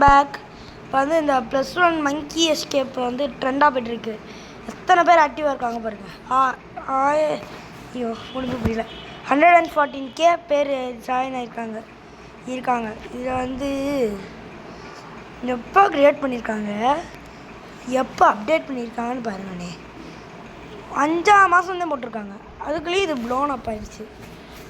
Back. இப்போ வந்து இந்த +1 மங்கி எஸ்கேப் வந்து ட்ரெண்டாக போய்ட்டுருக்கு. எத்தனை பேர் ஆக்டிவாக இருக்காங்க பாருங்கள். ஐயோ முடிஞ்சு புரியல. 114K பேர் ஜாயின் ஆகிருக்காங்க. இதில் வந்து எப்போ க்ரியேட் பண்ணியிருக்காங்க, எப்போ அப்டேட் பண்ணியிருக்காங்கன்னு பாருங்கண்ணே. 5ஆம் மாதம் தான் போட்டிருக்காங்க. அதுக்குள்ளேயும் இது ப்ளோன் அப் ஆயிடுச்சு.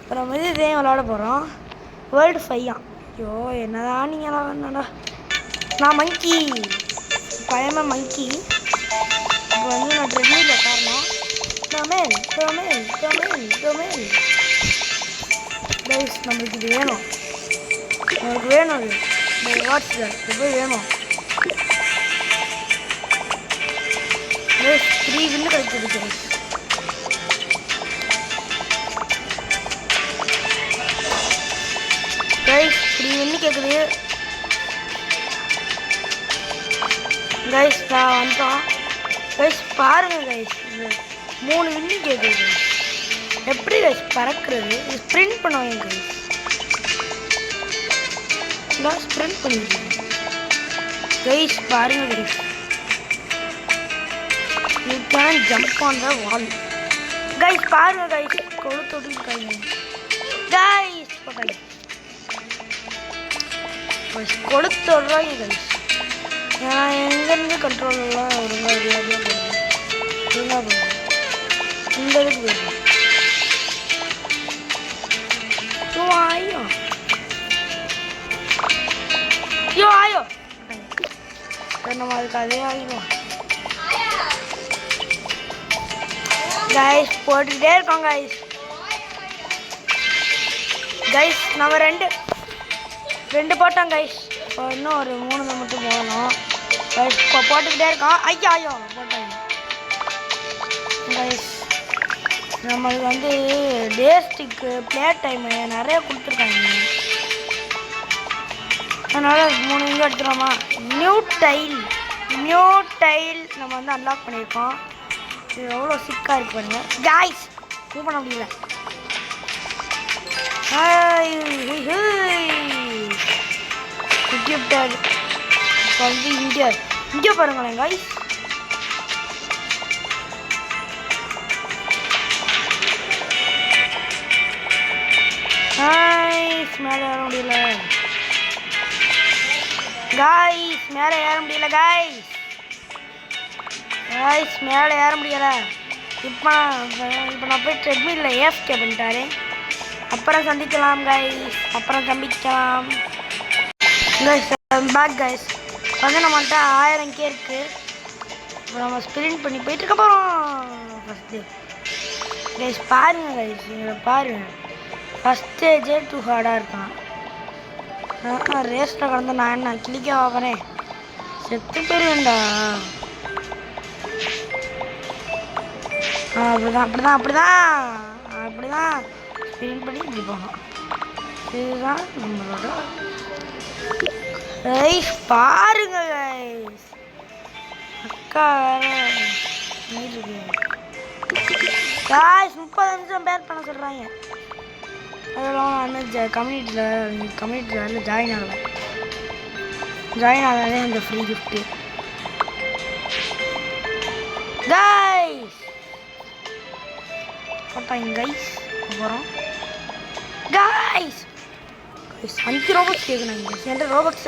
அப்புறம் வந்து இதையும் விளாட போகிறோம். வேர்ல்டு 5 ஐயோ என்னதான் நீங்களாம் வேணாடா. நான் மங்கி பயமாக மங்கி. இப்போ வந்து நான் ட்ரெட்மில் உட்காரணும். டொமேல் கைஸ் நம்மளுக்கு இது வேணும். எனக்கு வேணும். அது இந்த வாட்ஸில் இது போய் வேணும். 3 வின்னு கிடைச்சிருக்கு. கைஸ் 3 வின்னு கேட்குது. கைஸ் நான் வந்துட்டோம். கைஸ் பாருங்கள் கைஸ், 3 வின்னு கேட்குது. எப்படி கைஸ் பறக்கிறது? ஸ்ப்ரிண்ட் பண்ணுவாங்க கைஸ். நான் ஸ்ப்ரிண்ட் பண்ணிடுறேன் கைஸ். பாருங்கள் guys, you can jump on the wall. Guys பாருங்கள் கைஸ், கொளுத்தோடு இருக்காங்க கைஸ். போட்டாங்க கொளுத்தோடுறாங்க கைஸ். நான் எங்கேருந்து கண்ட்ரோல்லாம் ஒழுங்காக இல்லாமல் போடுவேன். இந்த இதுக்கு போயிடுவேன். ஐயோ நம்ம அதுக்கு அதே ஆகிடும் கைஸ். போட்டுக்கிட்டே இருக்கோம் கைஸ். கைஸ் நம்ம ரெண்டு போட்டோம் கைஸ். இப்போ இன்னும் ஒரு 3 மட்டும் போகணும் கைஸ். இப்போ போட்டுக்கிட்டே இருக்கோம். ஐயோ போட்டாங்க கைஸ். நம்மளுக்கு வந்து டே ஸ்டிக்கு ப்ளே டைமு நிறைய கொடுத்துருக்காங்க. அதனால் 3 இங்கே எடுத்துகிறோமா. நியூ டைல் நம்ம வந்து அன்லாக் பண்ணியிருக்கோம். இது எவ்வளோ சிக்காக இருக்கு பாருங்க கைஸ். மூவ் பண்ண முடியல. கிஃப்டட் வந்து இங்கே பாருங்களேன் கைஸ். மேலே ஏற முடியல கைஸ். மேலே ஏற முடியலை. இப்போ நான் போய் ட்ரெட்மில்ல ஏஃப்கே பண்ணிட்டாரு. அப்புறம் சந்திக்கலாம் கைஸ். Guys back guys. வந்து நம்மள்கிட்ட 1000K இருக்குது. இப்போ நம்ம ஸ்பிரிண்ட் பண்ணி போயிட்டுருக்க போகிறோம். ஃபஸ்ட்டு கைஸ் பாருங்கள் கைஸ், இதில் பாருங்கள். ஃபஸ்ட் ஸ்டேஜே டூ ஹார்டாக இருக்கான். ரேஸில் கடந்து நான் என்ன கிளிக்க பார்க்குறேன். செத்து போயிருவேண்டா. அப்படிதான் ஸ்பிரிண்ட் பண்ணி இப்படி போகணும். இதுதான் நம்மளோட கைஸ். பாருங்க கைஸ், அக்கா வேற இருக்கு கைஸ். 30 நிமிஷம் பேர் பண்ண சொல்கிறாங்க. அதெல்லாம் நான் கம்யூனிட்டியில் ஜாயின் ஆகலை இந்த ஃப்ரீ கிஃப்ட்டு கைஸ். போட்டாங்க கைஸ். அப்புறம் கைஸ் 5 ரோபோட்ஸ் கேட்கணும் கைஸ். என்கிட்ட ரோபோட்ஸ்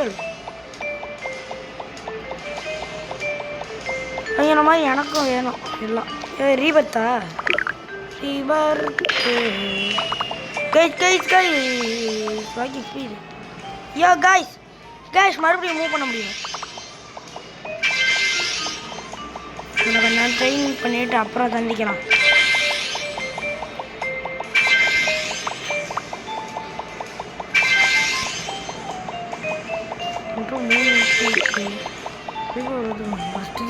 அந்த மாதிரி எனக்கும் வேணும் எல்லாம். ரீபர்த்தா வாக்கிங் ஸ்பீடு. கைஸ் மறுபடியும் மூவ் பண்ண முடியும். நான் ட்ரெயின் பண்ணிவிட்டு அப்புறம் சந்திக்கலாம். ஃபஸ்ட்டு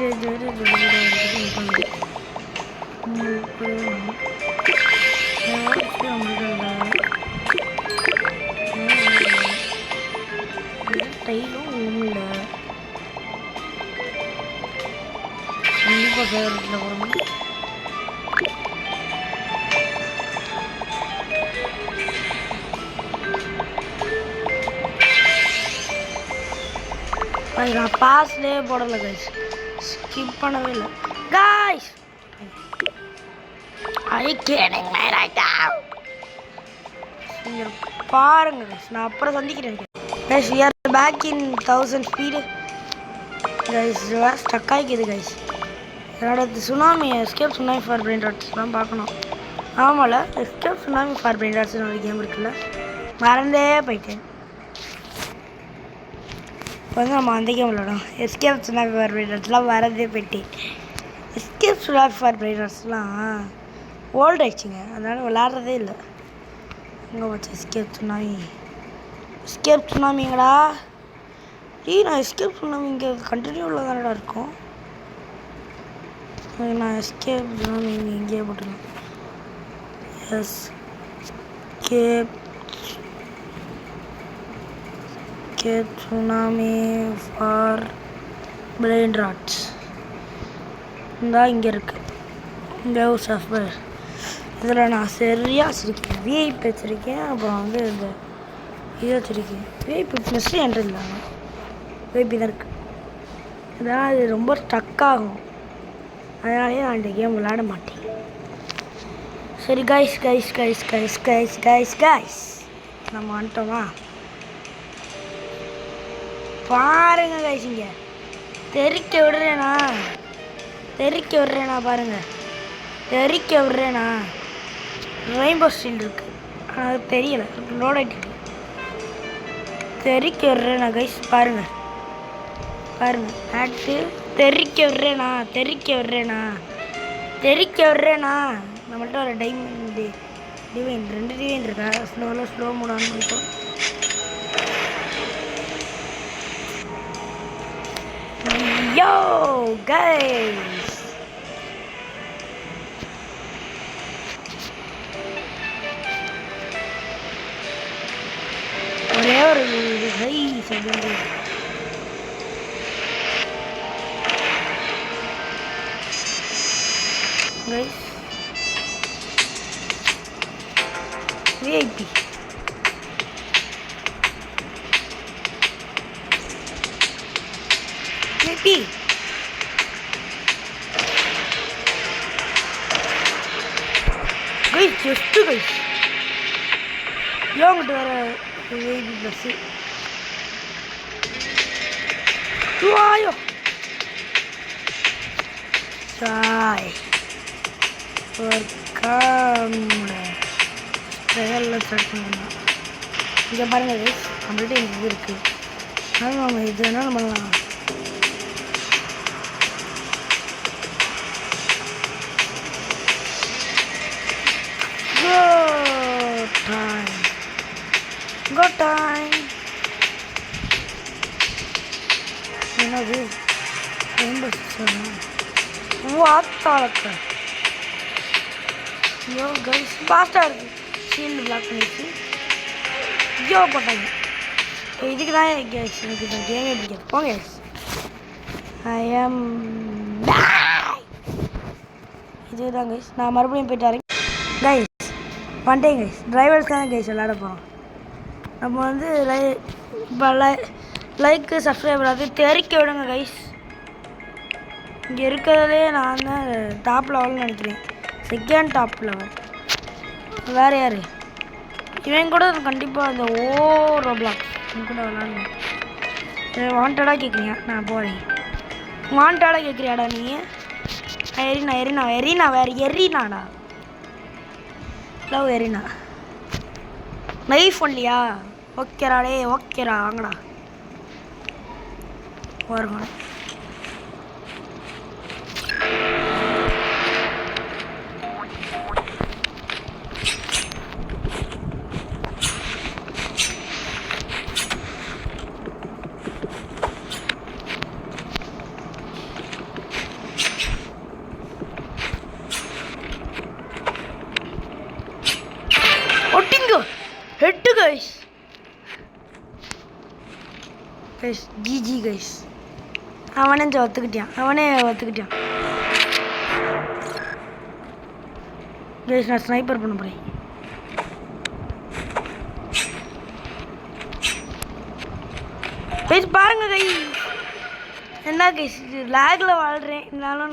டைலும் ஒன்றும் இல்லை. கண்டிப்பாக ஃபேவரட்டில் போகணும். நான் பாஸ்லேயே போடலை கைஸ், ஸ்கிப் பண்ணவே இல்லை கைஸ். பாருங்க கைஸ், நான் அப்புறம் சந்திக்கிறேன் guys. we are back in 1000 speed guys. Stuck ஆகிக்குது கைஸ். என்னோட tsunami escape tsunami for brain ராட்ஸ்லாம் பார்க்கணும். ஆமாம்ல, எஸ்கேப் சுனாமி ஃபார் பிரெயின் ராட்ஸ்னு ஒரு கேம் இருக்குல்ல, மறந்தே போயிட்டேன். இப்போ வந்து நம்ம அந்த கேம் விளாடும். எஸ்கேப் சுனாமி ஃபார் பிரெயின் ராட்ஸ்லாம் மறந்தே போயிட்டேன். எஸ்கேப் சுனாமி ஃபார் பிரெயின் ராட்ஸ்லாம் ஓல்டு ஆயிடுச்சுங்க, அதனால் விளாட்றதே இல்லை. எங்கே வச்சு எஸ்கேப் சுனாமி, எஸ்கேப் சுனாமிங்களா? நான் எஸ்கேப் சுனாமி இங்கே கண்டினியூ உள்ளதானடா இருக்கும். நான் எஸ்கேப் சுனாமி இங்கே இங்கேயே போட்டுருக்கேன். Escape tsunami for brain rots இந்தா இங்கே இருக்குது. இங்கே சஃபர் இதில் நான் சரியாக வச்சுருக்கேன். விஐபி வச்சுருக்கேன், அப்புறம் வந்து இந்த இது வச்சுருக்கேன். விஐபி ப்ளஸ்ஸு என்ட்ரு இல்லாங்க, விஐபி தான் இருக்குது. இதனால் அது ரொம்ப ஸ்டக் ஆகும், அதனாலேயே நான் இந்த கேம் விளையாட மாட்டேன். சரி guys guys guys guys guys guys guys நம்ம வந்துட்டோமா? பாருங்க கைஸ், இங்கே தெறிக்க விடுறேனா, தெறிக்க விடுறேனா, பாருங்கள் தெறிக்க விடுறேனா. ரெயின்போ ஸ்டீல் இருக்குது, ஆனால் அது தெரியலை, லோட் ஆகிட்டு தெறிக்க விடுறேனா கைஸ். பாருங்கள் பாருங்கள், ஆக்டு தெறிக்க விடுறேனா, தெறிக்க விடுறேனா, தெறிக்க விடுறேனா. நம்மள்ட்ட ஒரு டைமண்ட் டிவைன் 2 டிவைன் இருக்கா. ஸ்லோ மூட் ஆன் பண்ணிட்டோம். யோ கைஸ், ஒரே ஒரு high second guys. VIP VIP guys, just guys இவங்கிட்ட வர விஐபி ப்ளஸ்ஸு. வாயோ சாய் ஒரு ட்ரையலில் ஸ்டார்ட் பண்ணலாம். இங்கே பாருங்கள் கைஸ், நம்மள்ட்ட இது இருக்குது, அதனால் நம்ம இது வேணாலும் பண்ணலாம். Go time. என்னது ரொம்ப வாத்தாளக்க. ஐயோ கைஸ், ஃபாஸ்ட்டாக இருக்குது. ஷீல்டு பிளாக் பண்ணிடுச்சு. ஐயோ போட்டாங்க. இதுக்கு தான் கேஸ் எனக்கு இந்த கேமே பிடிக்காது. போங்க கேஸ், ஐ எம் இதுதான் கைஸ். நான் மறுபடியும் போயிட்டு வரேன் கைஸ். வந்துட்டேன் கைஸ். டிரைவர்ஸ் தான் கைஸ் விளாட போகிறோம். நம்ம வந்து இப்போ லைக்கு சப்ஸ்கிரைபர் அது தெரிக்க விடுங்க கைஸ். இங்கே இருக்கிறதுலே நான் தான் டாப் லெவல்னு நினைக்கிறேன், செகண்ட் டாப் லெவல். வேறு யார் இவன் கூட கண்டிப்பாக அந்த ரோப்ளாக்ஸ் இவன் கூட விளாடணும். வாண்டடாக கேட்குறியா? நான் போகிறேன். வாண்டடாக கேட்குறியாடா நீ? எரினா வேறு எரினாடா, லவ் எரினா நைஃப் ஒன்லியா? ஓகேராடே, ஓகேரா, வாங்கடா வருங்க. ஒட்டிங்க ஹெட்டு கைஸ். Guys GG guys. அவனே ஒத்துக்கிட்டான் கைஸ். நான் ஸ்னைப்பர் பண்ண போகிறேன் கைஸ். பாருங்க கைஸ், என்ன கைஸ் லேகில் வாழ்கிறேன், இருந்தாலும்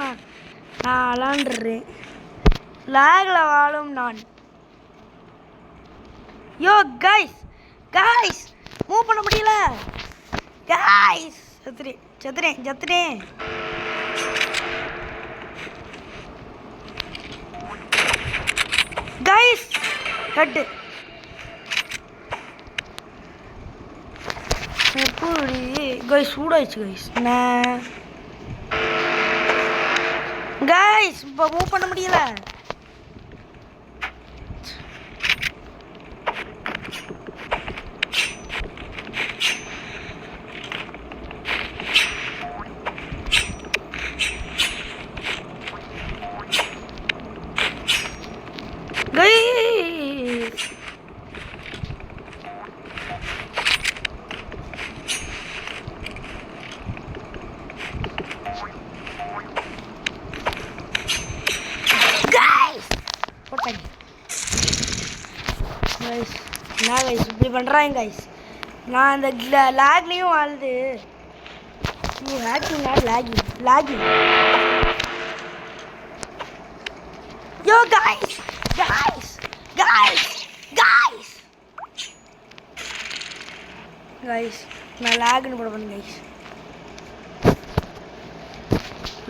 நான் விளாண்டுறேன். லேகில் வாழும் நான். யோ கைஸ் கைஸ் மூவ் பண்ண முடியல கைஸ். செத்துறேன். கைஸ் ஹெட்டு கைஸ் சூடாயிடுச்சு கைஸ். என்ன கைஸ் இப்போ மூவ் பண்ண முடியல. என்ன கைஸ் இப்படி பண்ணுறாங்க கைஸ். நான் அந்த லேக்லேயும் வாழ்ந்து hacking not lagging. Yo guys நான் லேக்னு போட பண்ணேன் கைஸ்.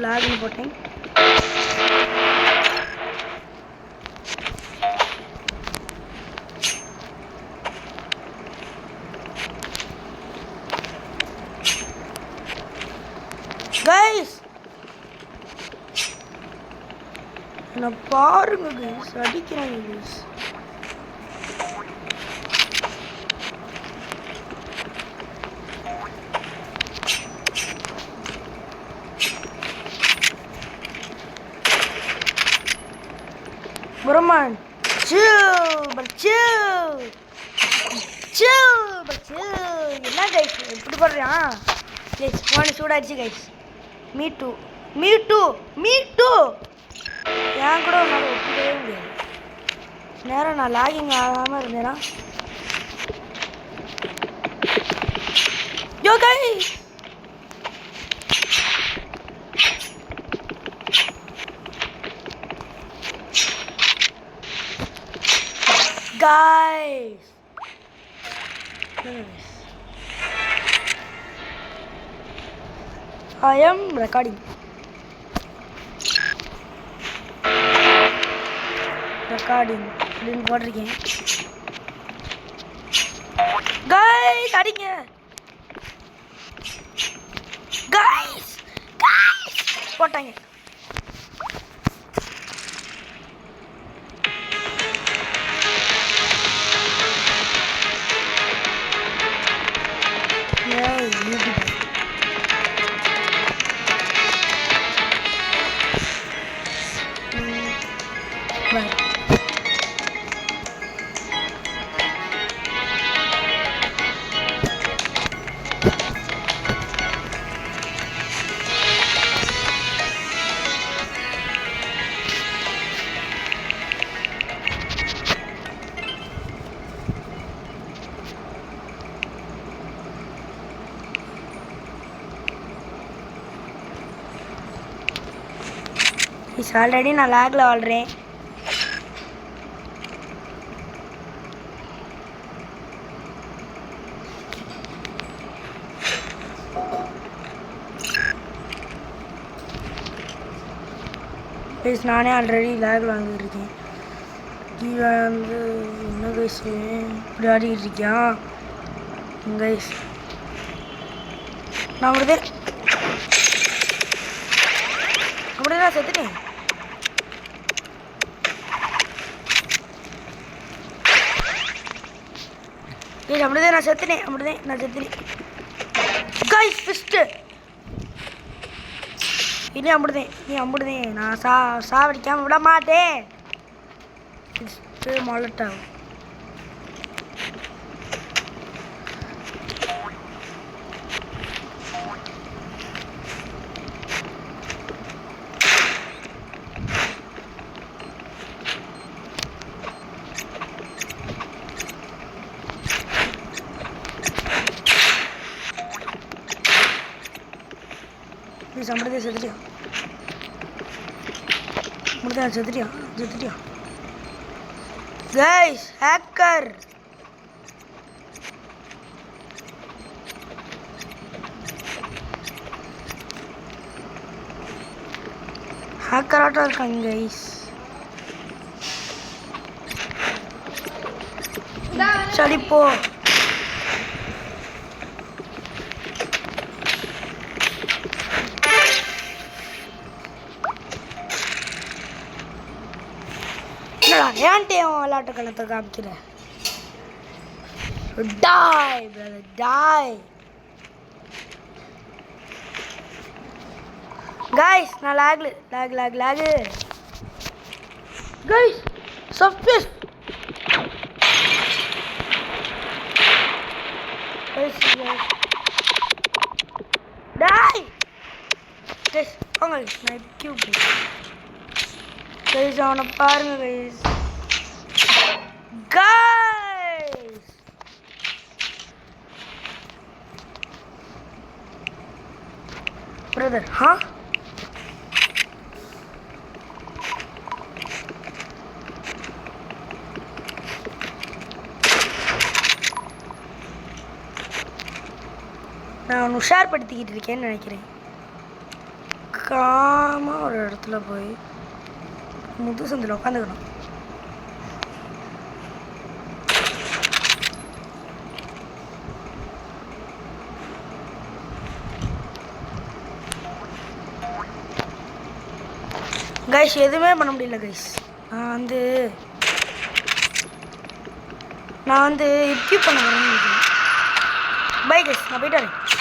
லேக்னு போட்டேன். கைஸ் என்ன பாருங்க கைஸ், அடிக்கிறாங்க கைஸ். Burman, chill. என்ன கைஸ் இப்படி பண்ணுறான் கைஸ். ஃபோன் சூடாயிடுச்சு கைஸ். மீ டூ ஏன் கூட ஒரு நாள் ஒப்பிடவே முடியாது. நேரம் நான் லாகிங் ஆகாமல் இருந்தேன்னா யோ guys guys I am recording அப்படின்னு போட்டிருக்கேன். guys அடிங்க guys போட்டாங்க. ஆல்ரெடி நான் லேக்ல வாழ்கிறேன். கைஸ் நானே ஆல்ரெடி லேக்ல வந்துருக்கேன். இவன் வந்து என்ன கைஸ் இப்படி ஆடிக்கிட்டு இருக்கியான் கைஸ். நான் அப்படிதான் செத்துட்டேன். அப்படிதான் நான் செத்துட்டேன் கைஸ். ஃபிஸ்ட்டு இனி அம்புடுதேன் நான் சாவடிக்காமல் விட மாட்டேன். ஃபிஸ்ட்டு மொலட்டாகும். நீ சம்பளத்தை செத்துட்டியா முடிதான் செத்துட்டியா கைஸ் ஹேக்கர் ஹேக்கராட்டம் இருக்காங்க கைஸ் சரி போ என்னடா ஏன்ட்டே அவன் விளையாட்டு கணத்தை காமிக்கிற டாய் பிரதர் டாய் கைஸ் நான் லாக் கைஸ் சப்ஸ்பேஸ் டாய் கைஸ் வாங்க நான் கியூப் கைஸ் அவனை பாருங்க கைஸ் பிரதர் நான் உஷார்படுத்திக்கிட்டு இருக்கேன்னு நினைக்கிறேன் காமாக ஒரு இடத்துல போய் முது சந்தில் உட்காந்துக்கணும் கைஸ் எதுவுமே பண்ண முடியல கைஸ் நான் வந்து எக்யூப் பண்ண போகிறேன்னு நினைக்கிறேன் பை கைஸ் நான் போயிட்டு வரேன்